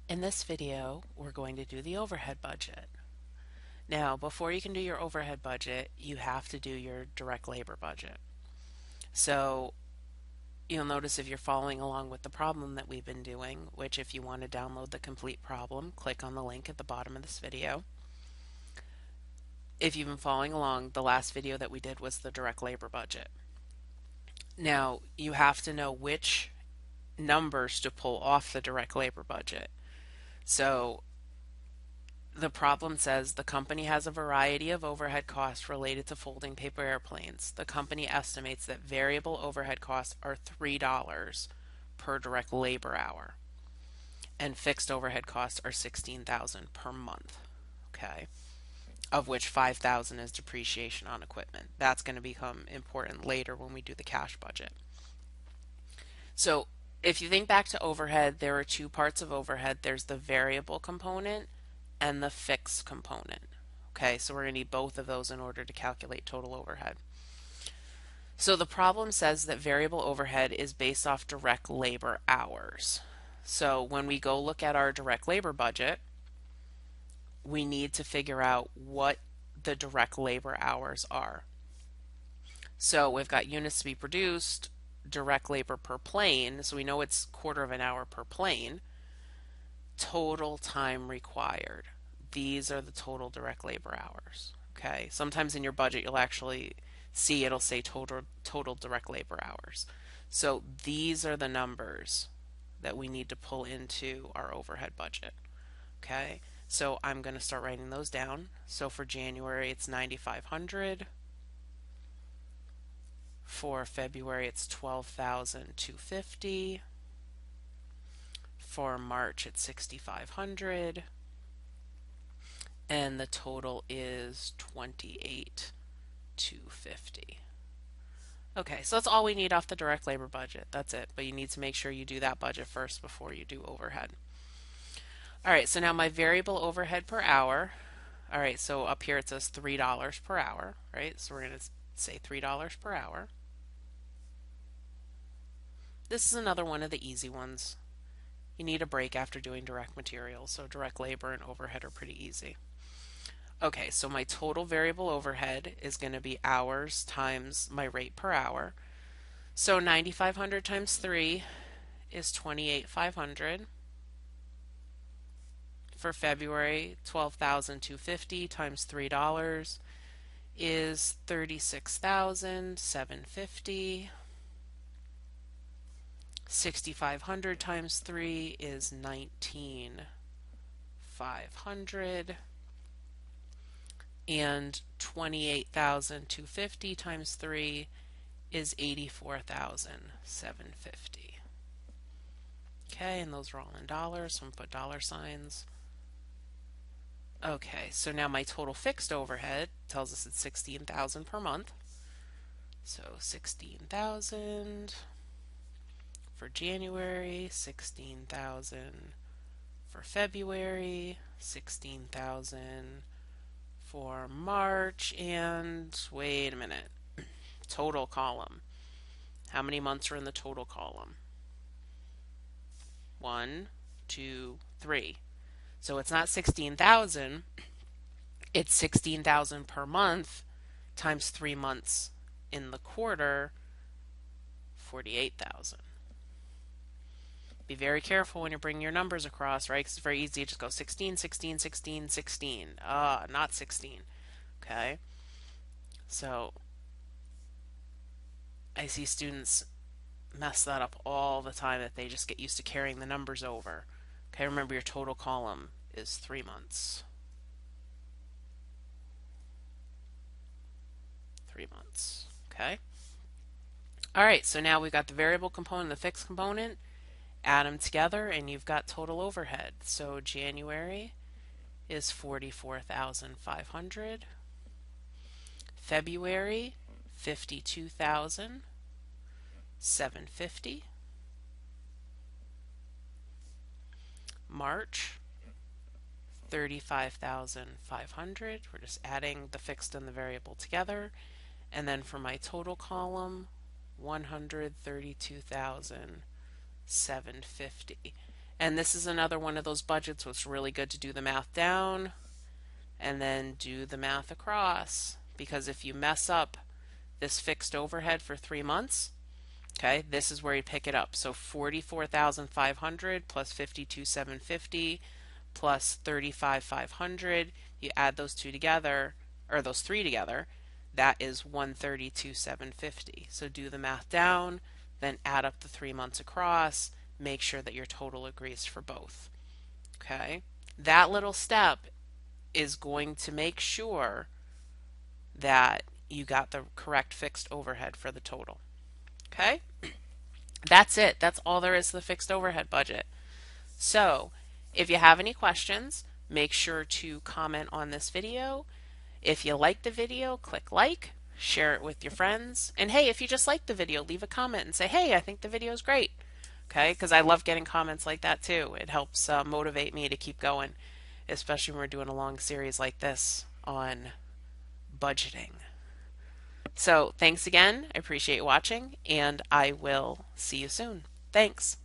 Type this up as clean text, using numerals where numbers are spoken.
In this video, we're going to do the overhead budget. Now, before you can do your overhead budget, you have to do your direct labor budget. So you'll notice if you're following along with the problem that we've been doing, which if you want to download the complete problem, click on the link at the bottom of this video. If you've been following along, the last video that we did was the direct labor budget. Now, you have to know which numbers to pull off the direct labor budget. So the problem says the company has a variety of overhead costs related to folding paper airplanes. The company estimates that variable overhead costs are $3 per direct labor hour, and fixed overhead costs are $16,000 per month. Okay, of which $5,000 is depreciation on equipment. That's going to become important later when we do the cash budget. So if you think back to overhead, there are two parts of overhead. There's the variable component and the fixed component. Okay, so we're going to need both of those in order to calculate total overhead. So the problem says that variable overhead is based off direct labor hours. So when we go look at our direct labor budget, we need to figure out what the direct labor hours are. So we've got units to be produced, direct labor per plane, so we know it's quarter of an hour per plane. Total time required. These are the total direct labor hours. Okay, sometimes in your budget you'll actually see it'll say total direct labor hours. So these are the numbers that we need to pull into our overhead budget. Okay, so I'm going to start writing those down. So for January it's 9,500. For February it's 12,250. For March it's 6,500. And the total is 28,250. Okay, so that's all we need off the direct labor budget. That's it. But you need to make sure you do that budget first before you do overhead. All right, so now my variable overhead per hour. All right, so up here it says $3 per hour, right? So we're going to say $3 per hour. This is another one of the easy ones. You need a break after doing direct materials, so direct labor and overhead are pretty easy. Okay, so my total variable overhead is going to be hours times my rate per hour. So 9,500 times 3 is 28,500. For February, 12,250 times $3 is 36,750. 6,500 times 3 is 19,500. And 28,250 times 3 is 84,750. Okay, and those are all in dollars, so I'm going to put dollar signs. Okay, so now my total fixed overhead tells us it's 16,000 per month. So 16,000 for January, 16,000 for February, 16,000 for March, and wait a minute, total column. How many months are in the total column? 1, 2, 3. So it's not 16,000, it's 16,000 per month times 3 months in the quarter, 48,000. Be very careful when you're bringing your numbers across, right? Because it's very easy to just go 16, 16, 16, 16. Not 16. Okay? So I see students mess that up all the time, that they just get used to carrying the numbers over. Okay, remember your total column is 3 months. 3 months. Okay? All right, so now we've got the variable component and the fixed component. Add them together and you've got total overhead. So January is 44,500. February, 52,750. March, 35,500. We're just adding the fixed and the variable together. And then for my total column, 132,750. And this is another one of those budgets where it's really good to do the math down and then do the math across. Because if you mess up this fixed overhead for 3 months, okay, this is where you pick it up. So 44,500 plus 52,750 plus 35,500. You add those two together, or those three together, that is 132,750. So do the math down, then add up the 3 months across, make sure that your total agrees for both. Okay? That little step is going to make sure that you got the correct fixed overhead for the total. Okay? That's it. That's all there is to the fixed overhead budget. So, if you have any questions, make sure to comment on this video. If you like the video, click like, share it with your friends. And hey, if you just like the video, leave a comment and say, hey, I think the video is great. Okay, because I love getting comments like that too. It helps motivate me to keep going, especially when we're doing a long series like this on budgeting. So thanks again. I appreciate watching, and I will see you soon. Thanks.